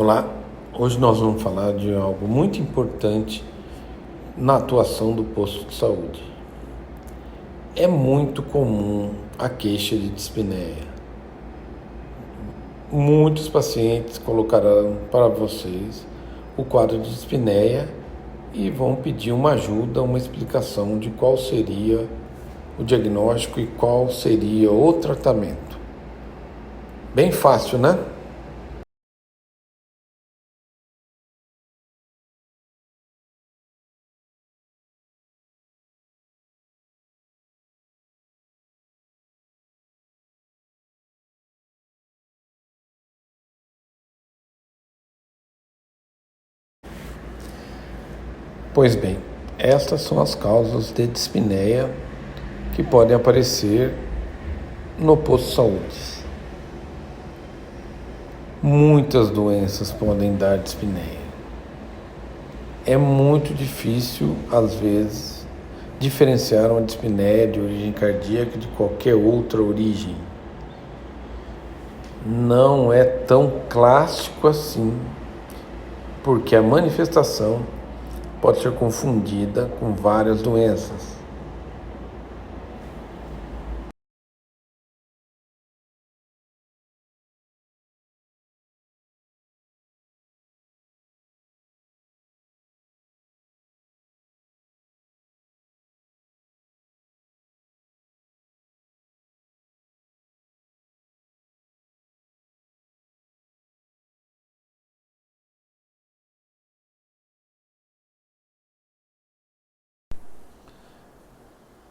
Olá, hoje nós vamos falar de algo muito importante na atuação do posto de saúde. É muito comum a queixa de dispneia. Muitos pacientes colocarão para vocês o quadro de dispneia e vão pedir uma ajuda, uma explicação de qual seria o diagnóstico e qual seria o tratamento. Bem fácil, né? Pois bem, estas são as causas de dispneia que podem aparecer no posto de saúde. Muitas doenças podem dar dispneia. É muito difícil, às vezes, diferenciar uma dispneia de origem cardíaca de qualquer outra origem. Não é tão clássico assim, porque a manifestação pode ser confundida com várias doenças.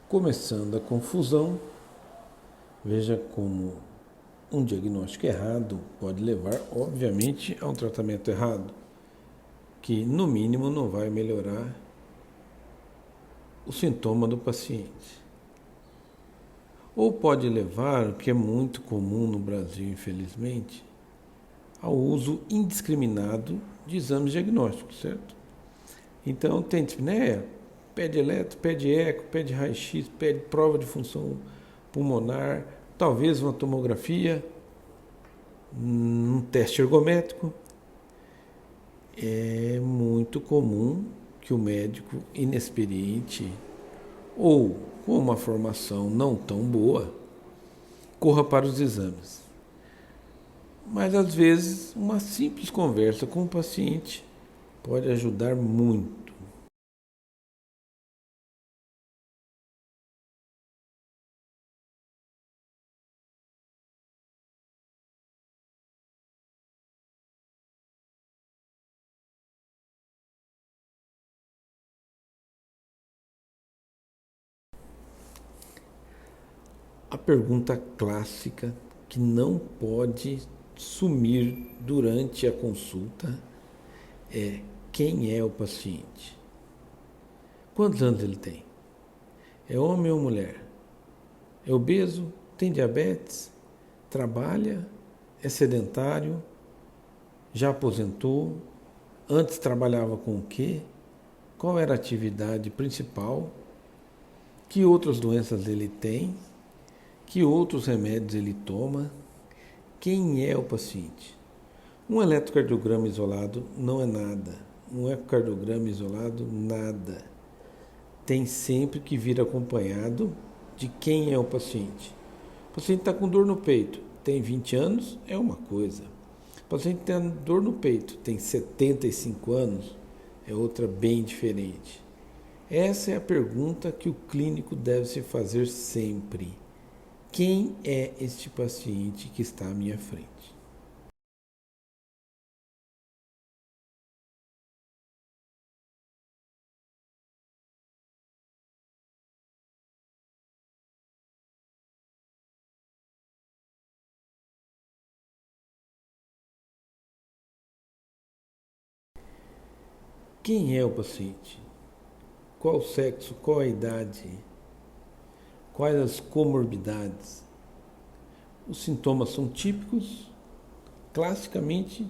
Começando a confusão, veja como um diagnóstico errado pode levar, obviamente, a um tratamento errado, que no mínimo não vai melhorar o sintoma do paciente. Ou pode levar, o que é muito comum no Brasil, infelizmente, ao uso indiscriminado de exames diagnósticos, certo? Então, tem dispneia, pede eletro, pede eco, pede raio-x, pede prova de função pulmonar, talvez uma tomografia, um teste ergométrico. É muito comum que o médico inexperiente ou com uma formação não tão boa corra para os exames. Mas às vezes uma simples conversa com o paciente pode ajudar muito. A pergunta clássica que não pode sumir durante a consulta é: quem é o paciente? Quantos anos ele tem? É homem ou mulher? É obeso? Tem diabetes? Trabalha? É sedentário? Já aposentou? Antes trabalhava com o quê? Qual era a atividade principal? Que outras doenças ele tem? Que outros remédios ele toma? Quem é o paciente? Um eletrocardiograma isolado não é nada. Um ecocardiograma isolado, nada. Tem sempre que vir acompanhado de quem é o paciente. O paciente está com dor no peito, tem 20 anos, é uma coisa. O paciente tem dor no peito, tem 75 anos, é outra bem diferente. Essa é a pergunta que o clínico deve se fazer sempre. Quem é este paciente que está à minha frente? Quem é o paciente? Qual o sexo? Qual a idade? Quais as comorbidades? Os sintomas são típicos, classicamente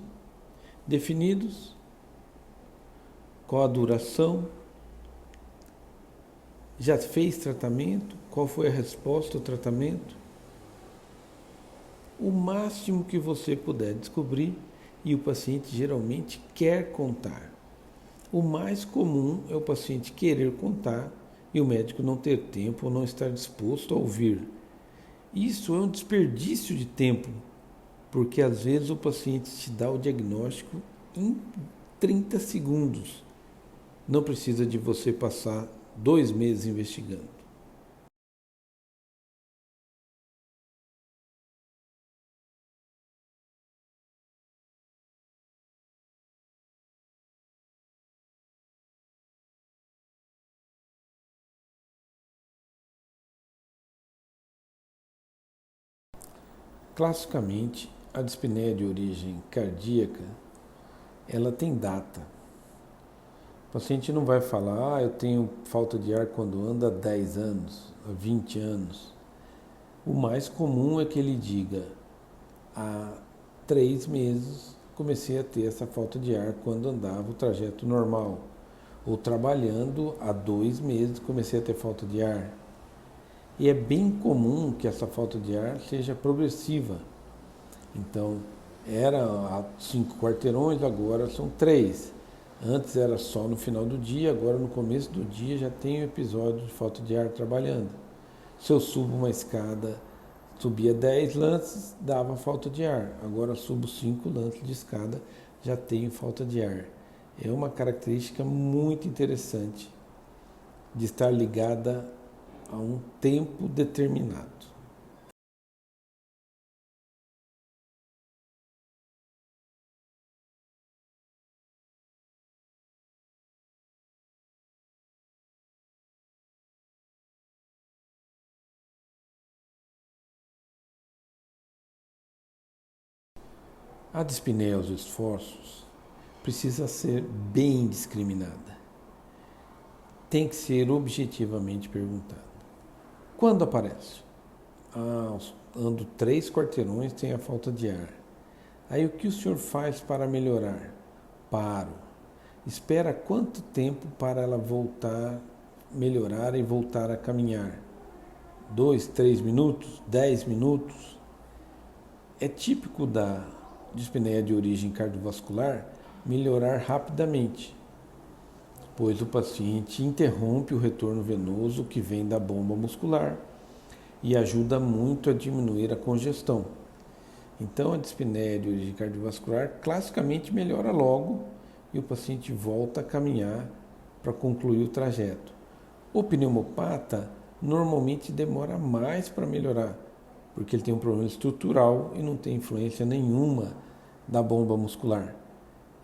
definidos? Qual a duração? Já fez tratamento? Qual foi a resposta ao tratamento? O máximo que você puder descobrir e o paciente geralmente quer contar. O mais comum é o paciente querer contar e o médico não ter tempo ou não estar disposto a ouvir. Isso é um desperdício de tempo, porque às vezes o paciente te dá o diagnóstico em 30 segundos. Não precisa de você passar 2 meses investigando. Classicamente, a dispneia de origem cardíaca, ela tem data. O paciente não vai falar, eu tenho falta de ar quando anda há 10 anos, há 20 anos. O mais comum é que ele diga, há 3 meses comecei a ter essa falta de ar quando andava o trajeto normal. Ou trabalhando, há 2 meses comecei a ter falta de ar. E é bem comum que essa falta de ar seja progressiva. Então, era há 5 quarteirões, agora são 3. Antes era só no final do dia, agora no começo do dia já tem um episódio de falta de ar trabalhando. Se eu subo uma escada, subia 10 lances, dava falta de ar. Agora subo 5 lances de escada, já tenho falta de ar. É uma característica muito interessante de estar ligada a um tempo determinado. A dispneia aos esforços precisa ser bem discriminada. Tem que ser objetivamente perguntada. Quando aparece? Ando 3 quarteirões, tenho a falta de ar. Aí o que o senhor faz para melhorar? Paro. Espera quanto tempo para ela voltar, melhorar e voltar a caminhar? 2, 3 minutos? 10 minutos? É típico da dispneia de origem cardiovascular melhorar rapidamente, pois o paciente interrompe o retorno venoso que vem da bomba muscular e ajuda muito a diminuir a congestão. Então, a dispneia de origem cardiovascular classicamente melhora logo e o paciente volta a caminhar para concluir o trajeto. O pneumopata normalmente demora mais para melhorar, porque ele tem um problema estrutural e não tem influência nenhuma da bomba muscular.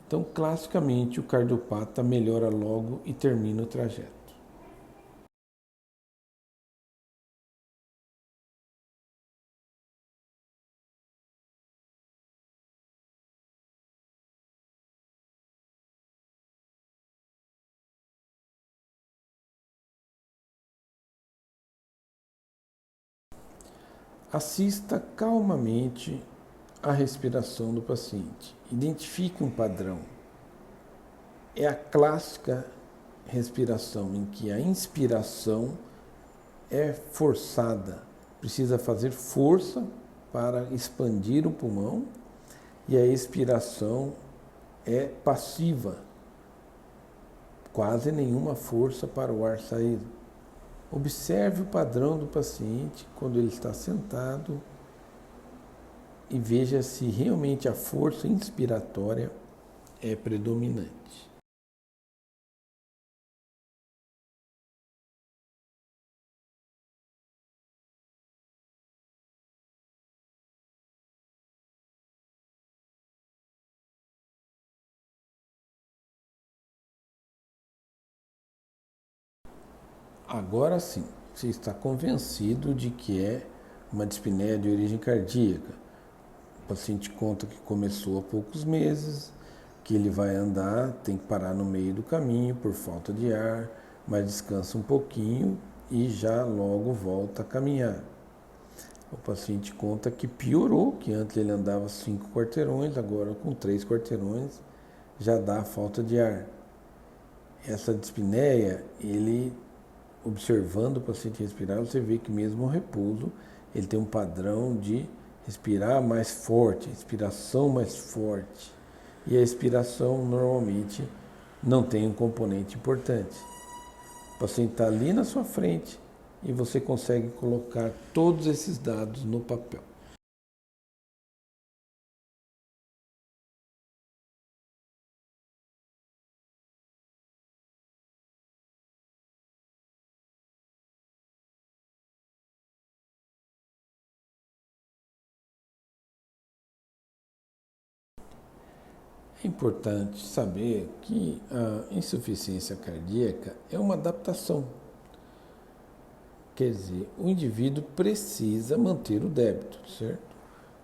Então, classicamente, o cardiopata melhora logo e termina o trajeto. Assista calmamente à respiração do paciente. Identifique um padrão. É a clássica respiração em que a inspiração é forçada, precisa fazer força para expandir o pulmão e a expiração é passiva, quase nenhuma força para o ar sair. Observe o padrão do paciente quando ele está sentado e veja se realmente a força inspiratória é predominante. Agora sim, você está convencido de que é uma dispneia de origem cardíaca. O paciente conta que começou há poucos meses, que ele vai andar, tem que parar no meio do caminho por falta de ar, mas descansa um pouquinho e já logo volta a caminhar. O paciente conta que piorou, que antes ele andava 5 quarteirões, agora com 3 quarteirões já dá falta de ar. Essa dispneia, ele observando o paciente respirar, você vê que mesmo ao repouso, ele tem um padrão de respirar mais forte, inspiração mais forte. e a expiração normalmente não tem um componente importante. O paciente está ali na sua frente e você consegue colocar todos esses dados no papel. É importante saber que a insuficiência cardíaca é uma adaptação. Quer dizer, o indivíduo precisa manter o débito, certo?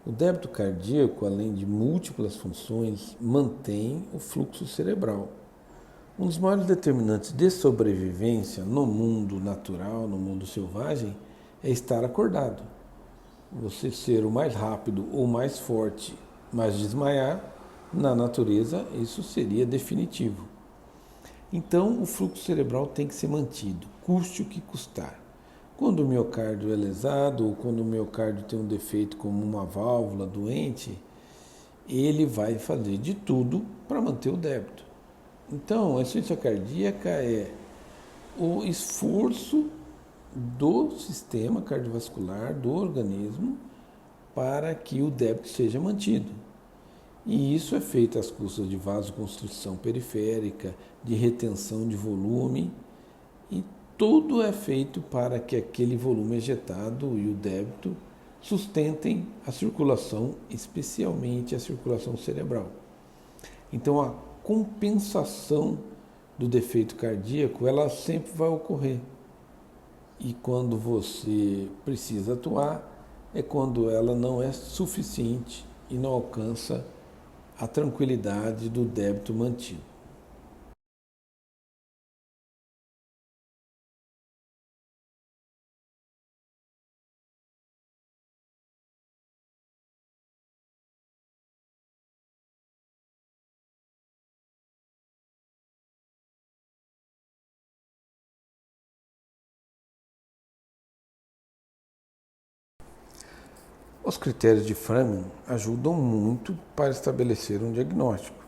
O débito cardíaco, além de múltiplas funções, mantém o fluxo cerebral. Um dos maiores determinantes de sobrevivência no mundo natural, no mundo selvagem, é estar acordado. Você ser o mais rápido ou mais forte, mas desmaiar, na natureza, isso seria definitivo. Então, o fluxo cerebral tem que ser mantido, custe o que custar. Quando o miocárdio é lesado ou quando o miocárdio tem um defeito como uma válvula doente, ele vai fazer de tudo para manter o débito. Então, a insuficiência cardíaca é o esforço do sistema cardiovascular, do organismo, para que o débito seja mantido. E isso é feito às custas de vasoconstrição periférica, de retenção de volume, e tudo é feito para que aquele volume ejetado e o débito sustentem a circulação, especialmente a circulação cerebral. Então, a compensação do defeito cardíaco, ela sempre vai ocorrer. E quando você precisa atuar, é quando ela não é suficiente e não alcança a tranquilidade do débito mantido. Os critérios de Framingham ajudam muito para estabelecer um diagnóstico.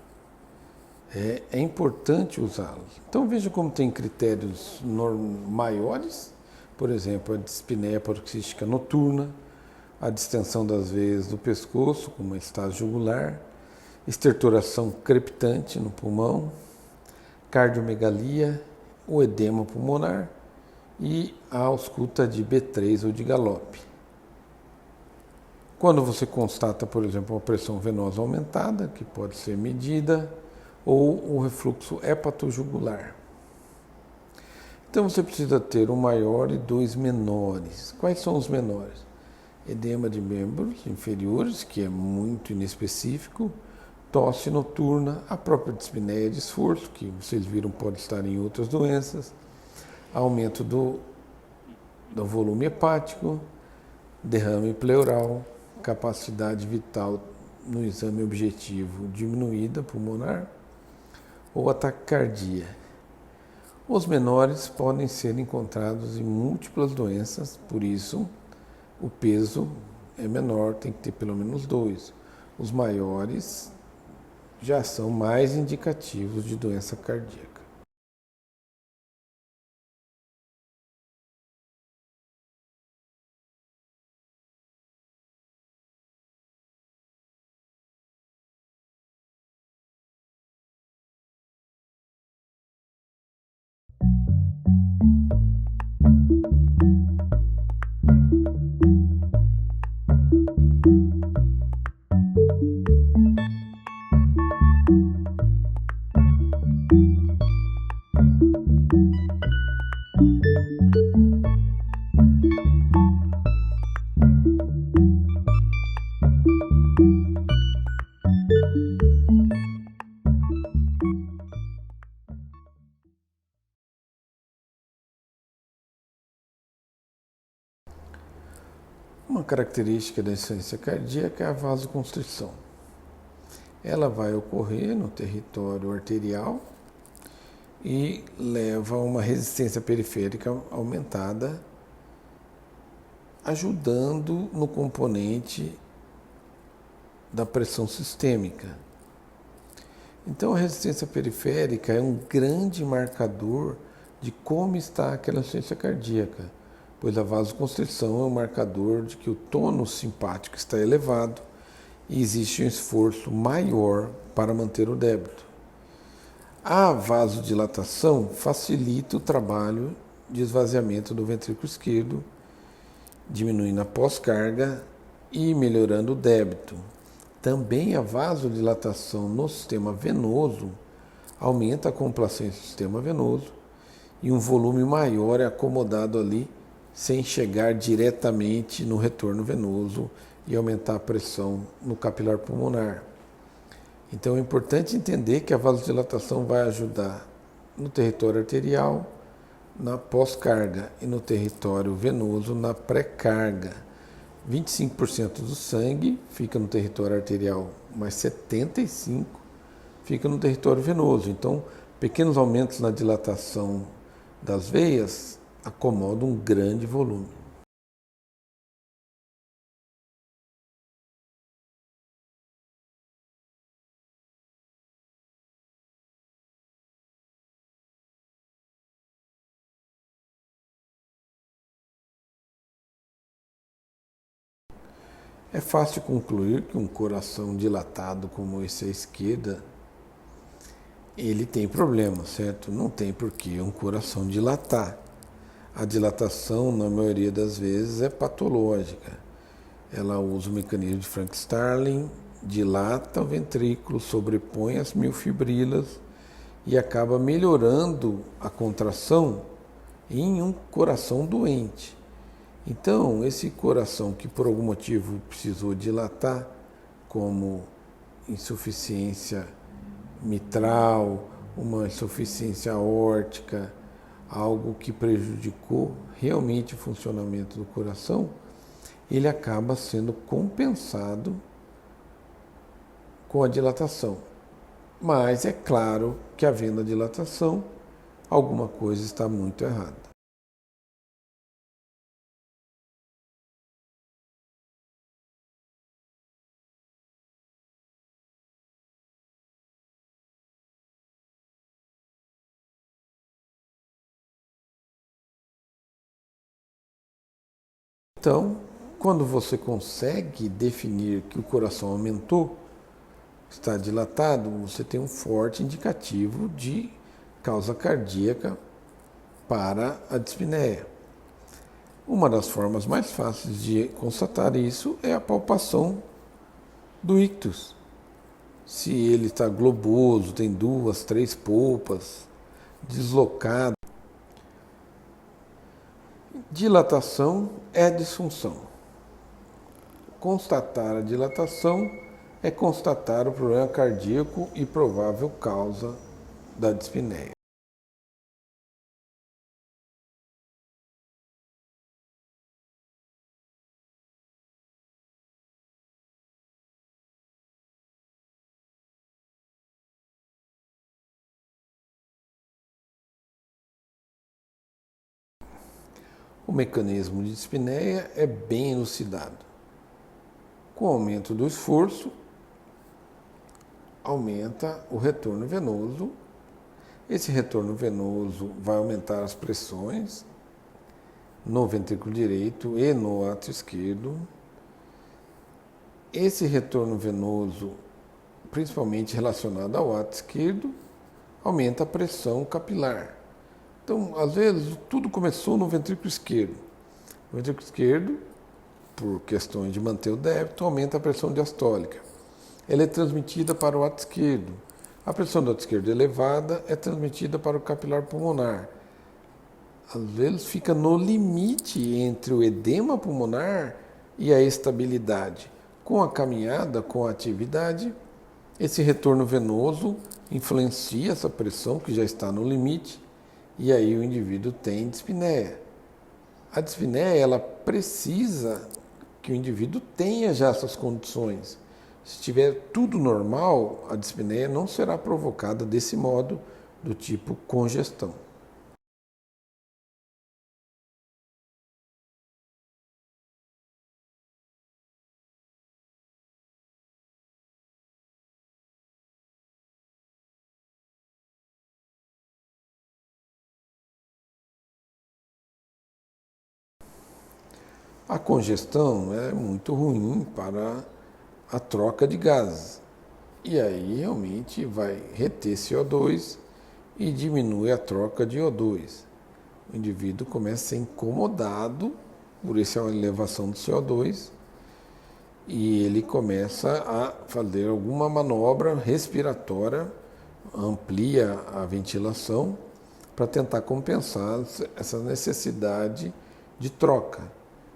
É importante usá-los. Então veja como tem critérios maiores, por exemplo, a dispneia paroxística noturna, a distensão das veias do pescoço, como a estase jugular, estertoração crepitante no pulmão, cardiomegalia, o edema pulmonar e a ausculta de B3 ou de galope. Quando você constata, por exemplo, uma pressão venosa aumentada, que pode ser medida, ou o refluxo hepatojugular. Então você precisa ter um maior e dois menores. Quais são os menores? Edema de membros inferiores, que é muito inespecífico, tosse noturna, a própria dispneia de esforço, que vocês viram pode estar em outras doenças, aumento do volume hepático, derrame pleural, capacidade vital no exame objetivo diminuída pulmonar ou atacardia. Os menores podem ser encontrados em múltiplas doenças, por isso o peso é menor, tem que ter pelo menos 2. Os maiores já são mais indicativos de doença cardíaca. Uma característica da insuficiência cardíaca é a vasoconstrição. Ela vai ocorrer no território arterial e leva a uma resistência periférica aumentada, ajudando no componente da pressão sistêmica. Então a resistência periférica é um grande marcador de como está aquela insuficiência cardíaca, pois a vasoconstrição é um marcador de que o tônus simpático está elevado e existe um esforço maior para manter o débito. A vasodilatação facilita o trabalho de esvaziamento do ventrículo esquerdo, diminuindo a pós-carga e melhorando o débito. Também a vasodilatação no sistema venoso aumenta a complacência do sistema venoso e um volume maior é acomodado ali sem chegar diretamente no retorno venoso e aumentar a pressão no capilar pulmonar. Então é importante entender que a vasodilatação vai ajudar no território arterial, na pós-carga e no território venoso na pré-carga. 25% do sangue fica no território arterial, mas 75% fica no território venoso. Então, pequenos aumentos na dilatação das veias acomodam um grande volume. É fácil concluir que um coração dilatado como esse à esquerda, ele tem problema, certo? Não tem por que um coração dilatar. A dilatação, na maioria das vezes, é patológica. Ela usa o mecanismo de Frank-Starling, dilata o ventrículo, sobrepõe as miofibrilas e acaba melhorando a contração em um coração doente. Então, esse coração que por algum motivo precisou dilatar, como insuficiência mitral, uma insuficiência aórtica, algo que prejudicou realmente o funcionamento do coração, ele acaba sendo compensado com a dilatação. Mas é claro que havendo a dilatação, alguma coisa está muito errada. Então, quando você consegue definir que o coração aumentou, está dilatado, você tem um forte indicativo de causa cardíaca para a dispneia. Uma das formas mais fáceis de constatar isso é a palpação do ictus. Se ele está globoso, tem 2, 3 polpas, deslocado. Dilatação é disfunção. Constatar a dilatação é constatar o problema cardíaco e provável causa da dispneia. O mecanismo de dispneia é bem elucidado. Com o aumento do esforço, aumenta o retorno venoso. Esse retorno venoso vai aumentar as pressões no ventrículo direito e no átrio esquerdo. Esse retorno venoso, principalmente relacionado ao átrio esquerdo, aumenta a pressão capilar. Então, às vezes, tudo começou no ventrículo esquerdo. O ventrículo esquerdo, por questões de manter o débito, aumenta a pressão diastólica. Ela é transmitida para o átrio esquerdo. A pressão do átrio esquerdo elevada é transmitida para o capilar pulmonar. Às vezes fica no limite entre o edema pulmonar e a estabilidade. Com a caminhada, com a atividade, esse retorno venoso influencia essa pressão que já está no limite e aí o indivíduo tem dispneia. A dispneia, ela precisa que o indivíduo tenha já essas condições. Se tiver tudo normal, a dispneia não será provocada desse modo, do tipo congestão. A congestão é muito ruim para a troca de gases. E aí realmente vai reter CO2 e diminui a troca de O2. O indivíduo começa a ser incomodado por essa elevação do CO2 e ele começa a fazer alguma manobra respiratória, amplia a ventilação para tentar compensar essa necessidade de troca.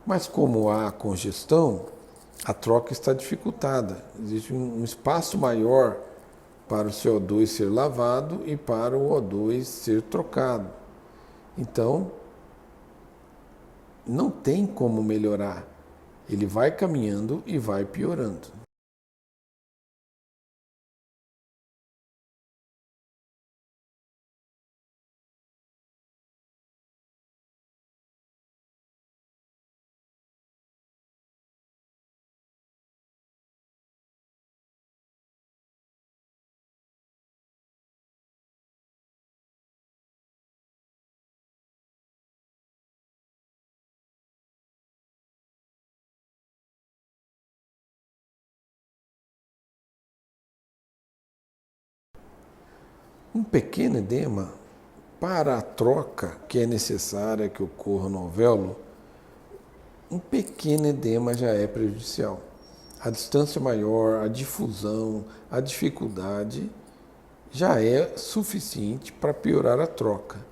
Mas como há congestão, a troca está dificultada. Existe um espaço maior para o CO2 ser lavado e para o O2 ser trocado. Então, não tem como melhorar. Ele vai caminhando e vai piorando. Um pequeno edema, para a troca que é necessária que ocorra no alvéolo, um pequeno edema já é prejudicial. A distância maior, a difusão, a dificuldade já é suficiente para piorar a troca.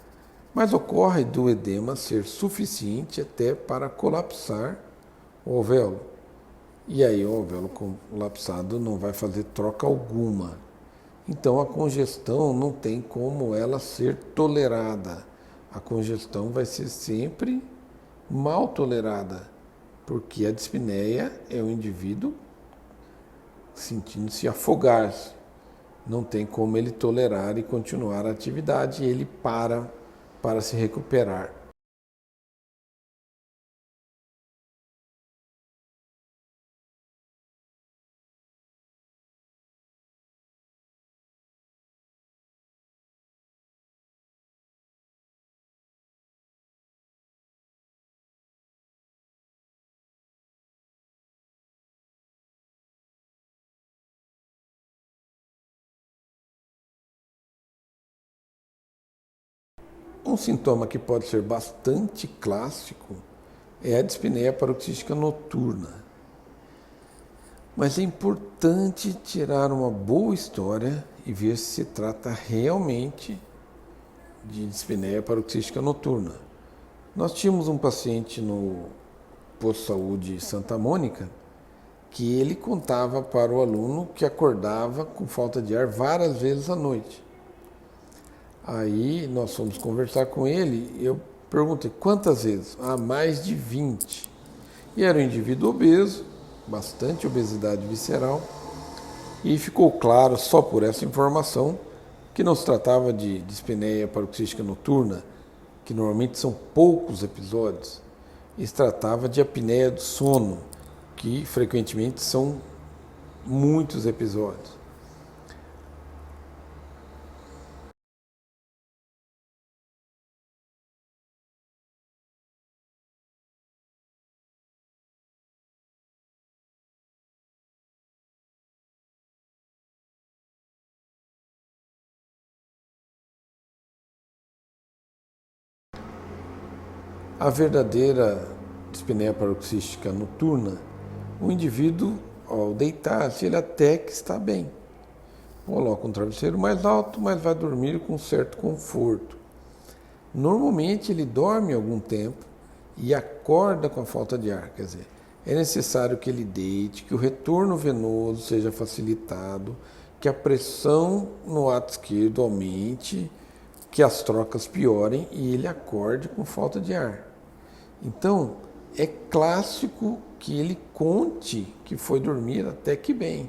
Mas ocorre do edema ser suficiente até para colapsar o alvéolo. E aí o alvéolo colapsado não vai fazer troca alguma. Então a congestão não tem como ela ser tolerada. A congestão vai ser sempre mal tolerada, porque a dispneia é o indivíduo sentindo-se afogar-se. Não tem como ele tolerar e continuar a atividade, e ele para se recuperar. Um sintoma que pode ser bastante clássico é a dispneia paroxística noturna. Mas é importante tirar uma boa história e ver se trata realmente de dispneia paroxística noturna. Nós tínhamos um paciente no posto de saúde Santa Mônica que ele contava para o aluno que acordava com falta de ar várias vezes à noite. Aí nós fomos conversar com ele e eu perguntei quantas vezes? Mais de 20. E era um indivíduo obeso, bastante obesidade visceral, e ficou claro só por essa informação que não se tratava de dispneia paroxística noturna, que normalmente são poucos episódios, e se tratava de apneia do sono, que frequentemente são muitos episódios. A verdadeira dispneia paroxística noturna, o indivíduo, ao deitar-se, ele até que está bem. Coloca um travesseiro mais alto, mas vai dormir com certo conforto. Normalmente ele dorme algum tempo e acorda com a falta de ar, quer dizer, é necessário que ele deite, que o retorno venoso seja facilitado, que a pressão no ato esquerdo aumente, que as trocas piorem e ele acorde com falta de ar. Então, é clássico que ele conte que foi dormir até que bem.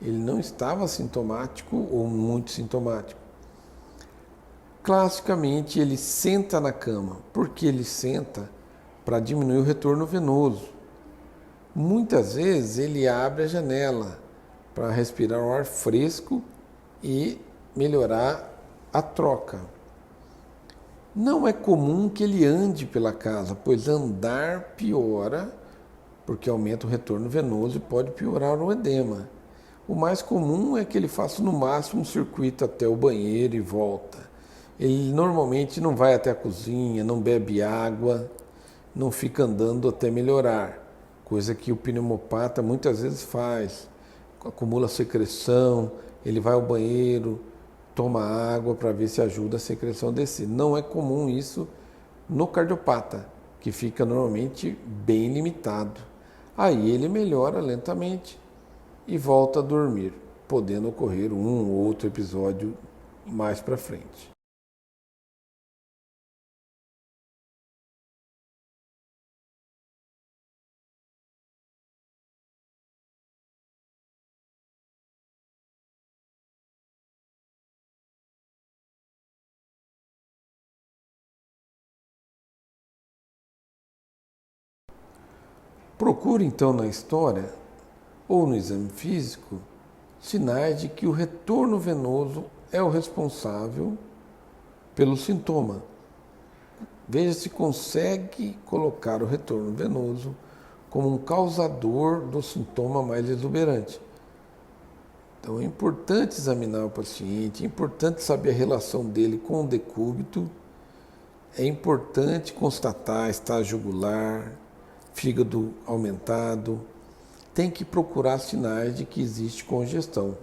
Ele não estava sintomático ou muito sintomático. Classicamente, ele senta na cama. Por que ele senta? Para diminuir o retorno venoso. Muitas vezes ele abre a janela para respirar o ar fresco e melhorar a troca. Não é comum que ele ande pela casa, pois andar piora porque aumenta o retorno venoso e pode piorar o edema. O mais comum é que ele faça no máximo um circuito até o banheiro e volta. Ele normalmente não vai até a cozinha, não bebe água, não fica andando até melhorar, coisa que o pneumopata muitas vezes faz. Acumula secreção, ele vai ao banheiro, toma água para ver se ajuda a secreção a descer. Não é comum isso no cardiopata, que fica normalmente bem limitado. Aí ele melhora lentamente e volta a dormir, podendo ocorrer um ou outro episódio mais para frente. Procure então na história ou no exame físico sinais de que o retorno venoso é o responsável pelo sintoma. Veja se consegue colocar o retorno venoso como um causador do sintoma mais exuberante. Então é importante examinar o paciente, é importante saber a relação dele com o decúbito, é importante constatar estágio jugular, fígado aumentado, tem que procurar sinais de que existe congestão.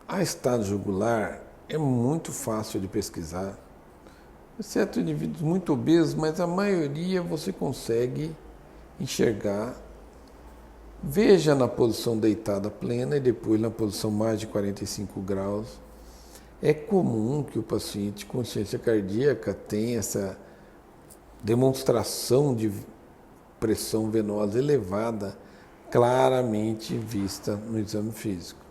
A estado jugular é muito fácil de pesquisar, exceto indivíduos muito obesos, mas a maioria você consegue enxergar. Veja na posição deitada plena e depois na posição mais de 45 graus. É comum que o paciente com insuficiência cardíaca tenha essa demonstração de pressão venosa elevada, claramente vista no exame físico.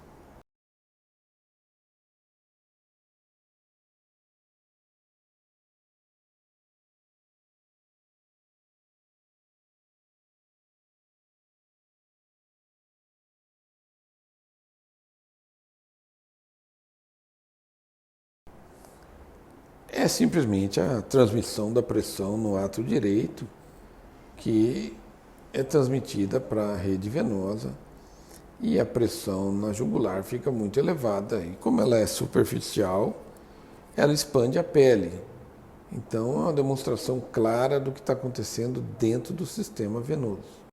É simplesmente a transmissão da pressão no ato direito que é transmitida para a rede venosa e a pressão na jugular fica muito elevada. E como ela é superficial, ela expande a pele. Então é uma demonstração clara do que está acontecendo dentro do sistema venoso.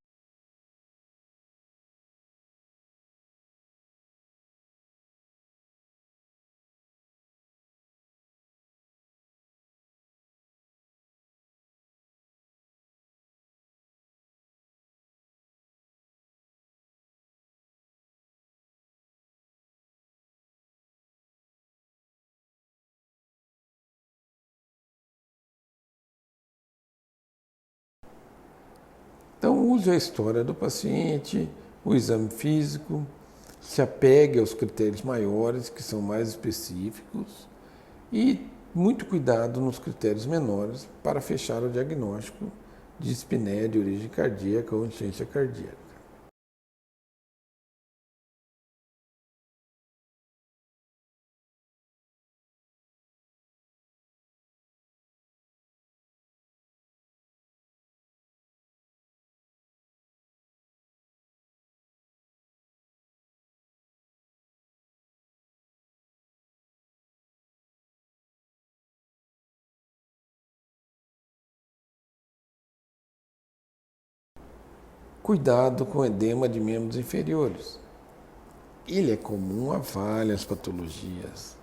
Então use a história do paciente, o exame físico, se apegue aos critérios maiores, que são mais específicos, e muito cuidado nos critérios menores para fechar o diagnóstico de dispneia de origem cardíaca ou insuficiência cardíaca. Cuidado com edema de membros inferiores. Ele é comum a várias patologias.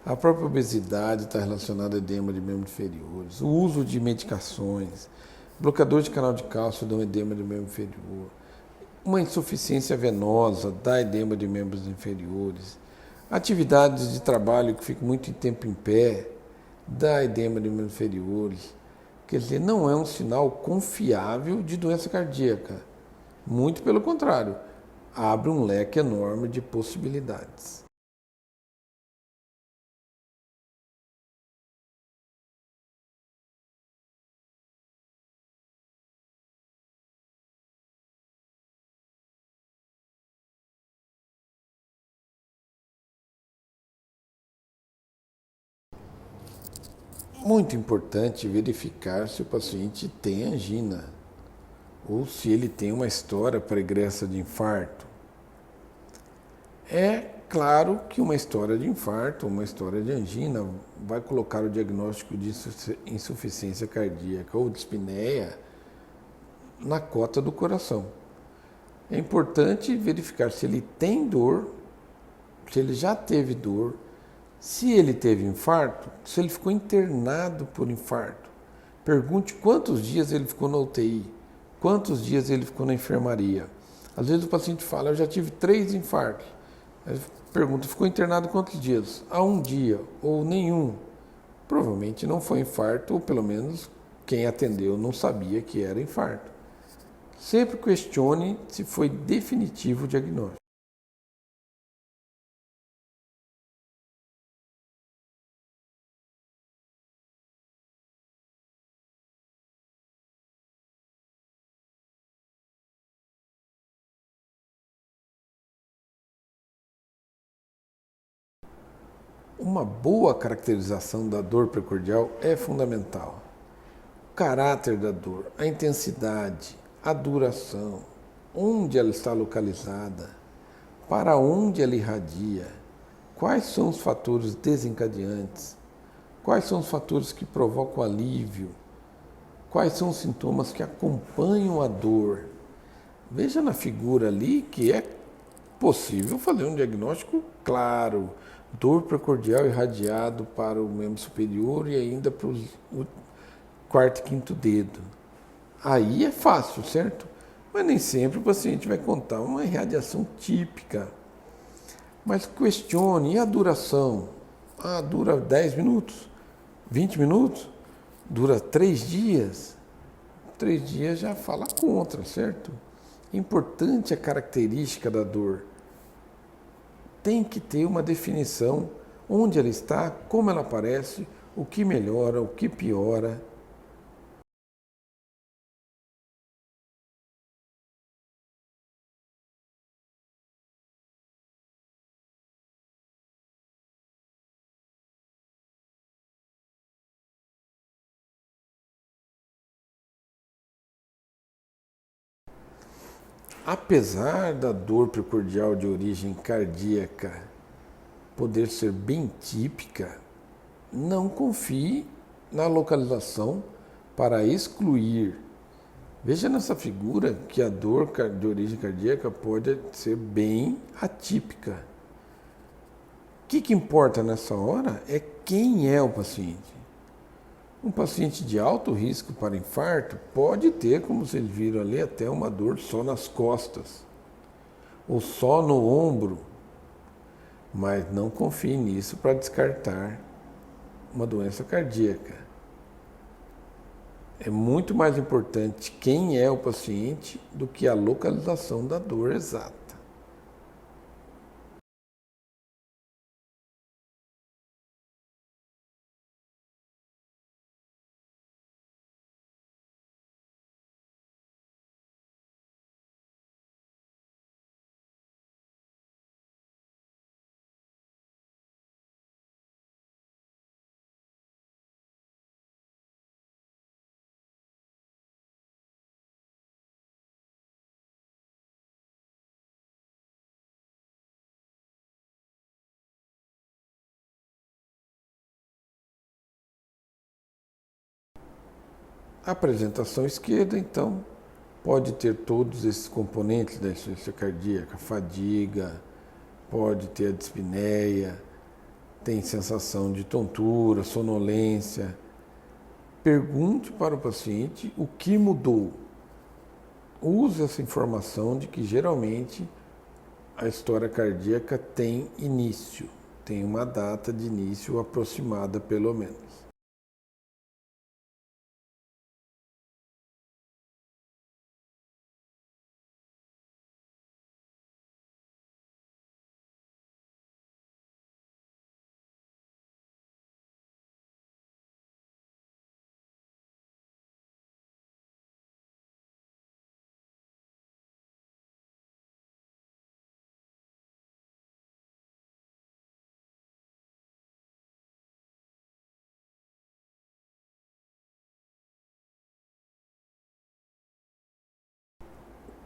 A própria obesidade está relacionada a edema de membros inferiores. O uso de medicações, bloqueador de canal de cálcio dão edema de membro inferior. Uma insuficiência venosa dá edema de membros inferiores. Atividades de trabalho que ficam muito tempo em pé dá edema de membros inferiores. Quer dizer, não é um sinal confiável de doença cardíaca. Muito pelo contrário, abre um leque enorme de possibilidades. Muito importante verificar se o paciente tem angina ou se ele tem uma história pregressa de infarto. É claro que uma história de infarto, uma história de angina, vai colocar o diagnóstico de insuficiência cardíaca ou dispneia na cota do coração. É importante verificar se ele tem dor, se ele já teve dor, se ele teve infarto, se ele ficou internado por infarto. Pergunte quantos dias ele ficou na UTI, quantos dias ele ficou na enfermaria. Às vezes o paciente fala, eu já tive 3 infartos. Aí pergunta, ficou internado quantos dias? Ah, 1 dia ou nenhum. Provavelmente não foi infarto, ou pelo menos quem atendeu não sabia que era infarto. Sempre questione se foi definitivo o diagnóstico. Uma boa caracterização da dor precordial é fundamental. O caráter da dor, a intensidade, a duração, onde ela está localizada, para onde ela irradia, quais são os fatores desencadeantes, quais são os fatores que provocam alívio, quais são os sintomas que acompanham a dor. Veja na figura ali que é possível fazer um diagnóstico claro. Dor precordial irradiado para o membro superior e ainda para o quarto e quinto dedo. Aí é fácil, certo? Mas nem sempre o paciente vai contar uma irradiação típica. Mas questione, e a duração? Ah, dura 10 minutos? 20 minutos? Dura 3 dias? 3 dias já fala contra, certo? Importante a característica da dor. Tem que ter uma definição onde ela está, como ela aparece, o que melhora, o que piora. Apesar da dor precordial de origem cardíaca poder ser bem típica, não confie na localização para excluir. Veja nessa figura que a dor de origem cardíaca pode ser bem atípica. O que importa nessa hora é quem é o paciente. Um paciente de alto risco para infarto pode ter, como vocês viram ali, até uma dor só nas costas ou só no ombro, mas não confie nisso para descartar uma doença cardíaca. É muito mais importante quem é o paciente do que a localização da dor exata. A apresentação esquerda, então, pode ter todos esses componentes da insuficiência cardíaca, fadiga, pode ter a dispneia, tem sensação de tontura, sonolência. Pergunte para o paciente o que mudou. Use essa informação de que geralmente a história cardíaca tem início, tem uma data de início aproximada pelo menos.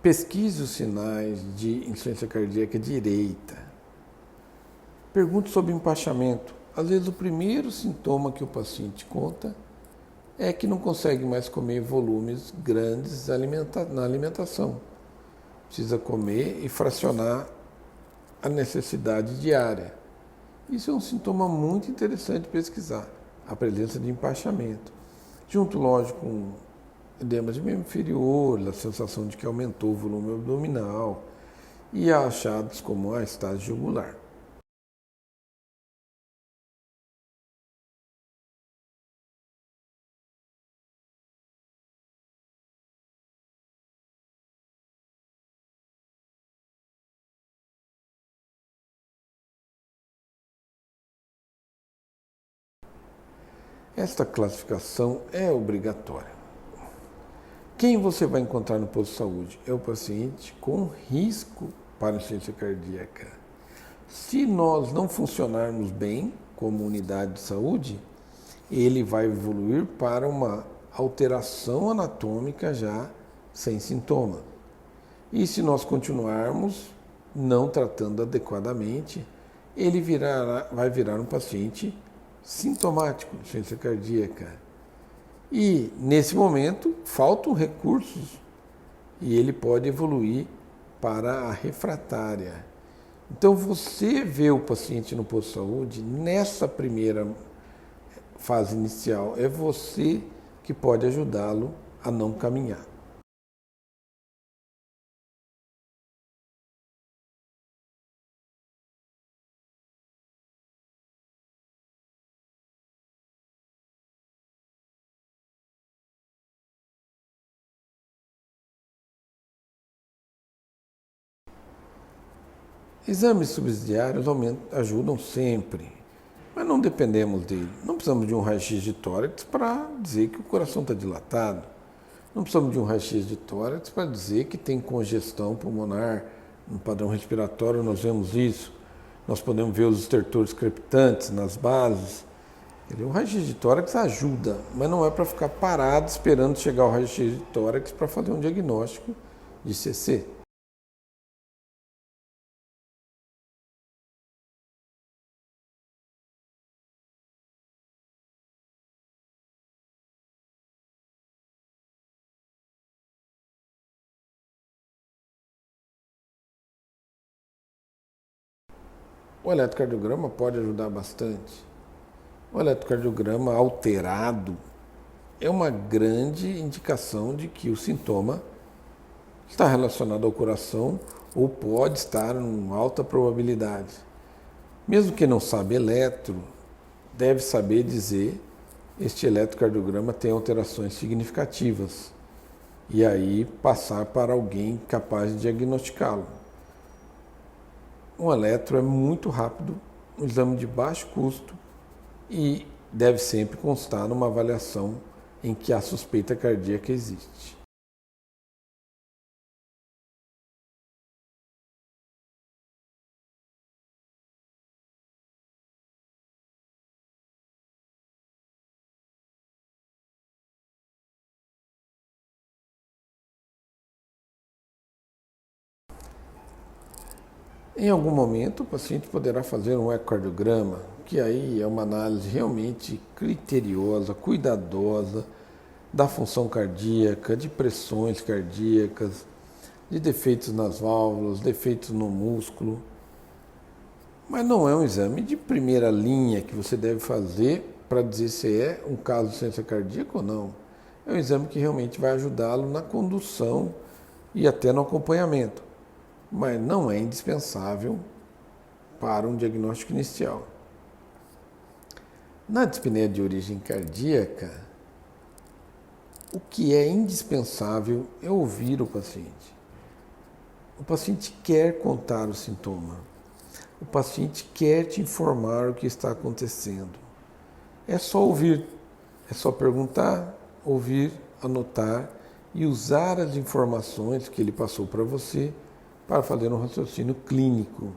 Pesquise os sinais de insuficiência cardíaca direita. Pergunte sobre empachamento. Às vezes o primeiro sintoma que o paciente conta é que não consegue mais comer volumes grandes na alimentação. Precisa comer e fracionar a necessidade diária. Isso é um sintoma muito interessante de pesquisar, a presença de empachamento. Junto, lógico, com edema de membro inferior, a sensação de que aumentou o volume abdominal e achados como a estase jugular. Esta classificação é obrigatória. Quem você vai encontrar no posto de saúde? É o paciente com risco para insuficiência cardíaca. Se nós não funcionarmos bem como unidade de saúde, ele vai evoluir para uma alteração anatômica já sem sintoma. E se nós continuarmos não tratando adequadamente, ele vai virar um paciente sintomático de insuficiência cardíaca. E, nesse momento, faltam recursos e ele pode evoluir para a refratária. Então, você vê o paciente no posto de saúde, nessa primeira fase inicial, é você que pode ajudá-lo a não caminhar. Exames subsidiários ajudam sempre, mas não dependemos dele. Não precisamos de um raio-x de tórax para dizer que o coração está dilatado. Não precisamos de um raio-x de tórax para dizer que tem congestão pulmonar no padrão respiratório, nós vemos isso. Nós podemos ver os estertores crepitantes nas bases. O raio-x de tórax ajuda, mas não é para ficar parado esperando chegar o raio-x de tórax para fazer um diagnóstico de CC. O eletrocardiograma pode ajudar bastante. O eletrocardiograma alterado é uma grande indicação de que o sintoma está relacionado ao coração ou pode estar em alta probabilidade. Mesmo quem não sabe eletro, deve saber dizer este eletrocardiograma tem alterações significativas e aí passar para alguém capaz de diagnosticá-lo. Um eletro é muito rápido, um exame de baixo custo e deve sempre constar numa avaliação em que a suspeita cardíaca existe. Em algum momento, o paciente poderá fazer um ecocardiograma, que aí é uma análise realmente criteriosa, cuidadosa da função cardíaca, de pressões cardíacas, de defeitos nas válvulas, defeitos no músculo. Mas não é um exame de primeira linha que você deve fazer para dizer se é um caso de insuficiência cardíaca ou não. É um exame que realmente vai ajudá-lo na condução e até no acompanhamento, mas não é indispensável para um diagnóstico inicial. Na dispneia de origem cardíaca, o que é indispensável é ouvir o paciente. O paciente quer contar o sintoma. O paciente quer te informar o que está acontecendo. É só ouvir, é só perguntar, ouvir, anotar e usar as informações que ele passou para você para fazer um raciocínio clínico.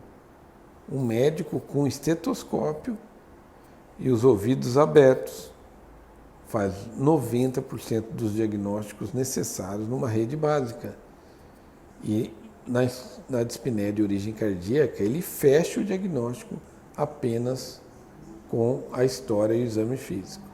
Um médico com estetoscópio e os ouvidos abertos faz 90% dos diagnósticos necessários numa rede básica. E na dispneia de origem cardíaca, ele fecha o diagnóstico apenas com a história e o exame físico.